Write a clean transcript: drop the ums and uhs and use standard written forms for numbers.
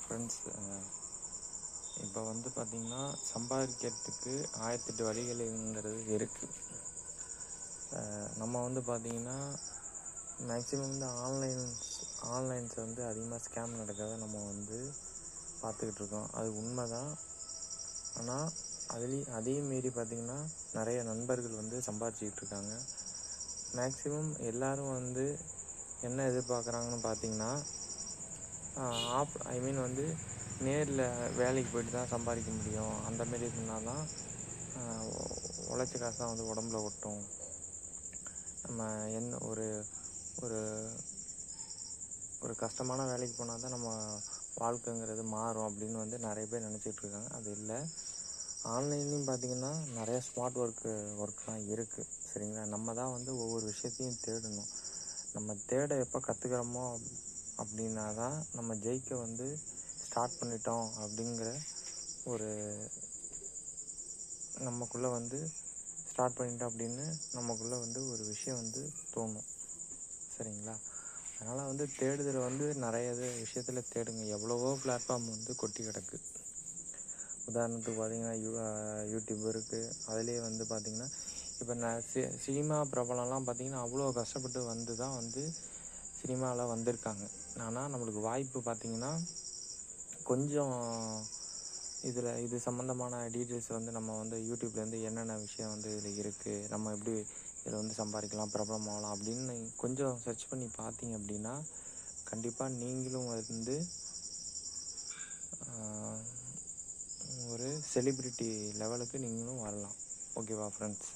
Friends, இப்போ வந்து பார்த்திங்கன்னா சம்பாதிக்கிறதுக்கு 1008 வழிகள்ங்கிறது இருக்குது. நம்ம வந்து பார்த்திங்கன்னா மேக்ஸிமம் வந்து ஆன்லைன்ஸ் வந்து அதிகமாக ஸ்கேம் நடக்கிறத நம்ம வந்து பார்த்துக்கிட்டு இருக்கோம். அது உண்மை தான். ஆனால் அதையும் மீறி பார்த்திங்கன்னா நிறைய நண்பர்கள் வந்து சம்பாதிச்சிக்கிட்டு இருக்காங்க. மேக்ஸிமம் எல்லோரும் வந்து என்ன எதிர்பார்க்குறாங்கன்னு பார்த்திங்கன்னா வந்து நேரில் வேலைக்கு போய்ட்டு தான் சம்பாதிக்க முடியும். அந்தமாரி இருந்தால் தான் உழைச்ச காசு தான் வந்து உடம்புல ஒட்டும். நம்ம என்ன ஒரு ஒரு ஒரு கஷ்டமான வேலைக்கு போனால் தான் நம்ம வாழ்க்கைங்கிறது மாறும் அப்படின்னு வந்து நிறைய பேர் நினச்சிட்டு இருக்காங்க. அது இல்லை. ஆன்லைன்லேயும் பார்த்திங்கன்னா நிறைய ஸ்மார்ட் ஒர்க்லாம் இருக்குது. சரிங்களா? நம்ம தான் வந்து ஒவ்வொரு விஷயத்தையும் தேடணும். நம்ம தேட எப்போ கற்றுக்கிறோமோ அப்படின்னா தான் நம்ம ஜெயிக்க வந்து ஸ்டார்ட் பண்ணிட்டோம் அப்படிங்கிற ஒரு நமக்குள்ளே வந்து ஸ்டார்ட் பண்ணிட்டோம் அப்படின்னு நமக்குள்ளே வந்து ஒரு விஷயம் வந்து தோணும். சரிங்களா? அதனால் வந்து தேடுதல் வந்து நிறைய விஷயத்தில் தேடுங்க. எவ்வளவோ பிளாட்ஃபார்ம் வந்து கொட்டி கிடக்கு. உதாரணத்துக்கு பார்த்திங்கன்னா யூடியூப் இருக்குது. அதுலேயே வந்து பார்த்திங்கன்னா இப்போ நான் சினிமா பிரபலம்லாம் பார்த்திங்கன்னா அவ்வளோ கஷ்டப்பட்டு வந்து தான் வந்து சினிமாவில் வந்திருக்காங்க. ஆனால் நம்மளுக்கு வாய்ப்பு பார்த்திங்கன்னா கொஞ்சம் இது சம்மந்தமான டீட்டெயில்ஸ் வந்து நம்ம வந்து யூடியூப்லேருந்து என்னென்ன விஷயம் வந்து இதில் இருக்குது, நம்ம எப்படி இதில் வந்து சம்பாதிக்கலாம், பிரபலமாகலாம் அப்படின்னு கொஞ்சம் சர்ச் பண்ணி பார்த்தீங்க அப்படின்னா கண்டிப்பாக நீங்களும் வந்து ஒரு செலிப்ரிட்டி லெவலுக்கு நீங்களும் வரலாம். ஓகேவா ஃப்ரெண்ட்ஸ்?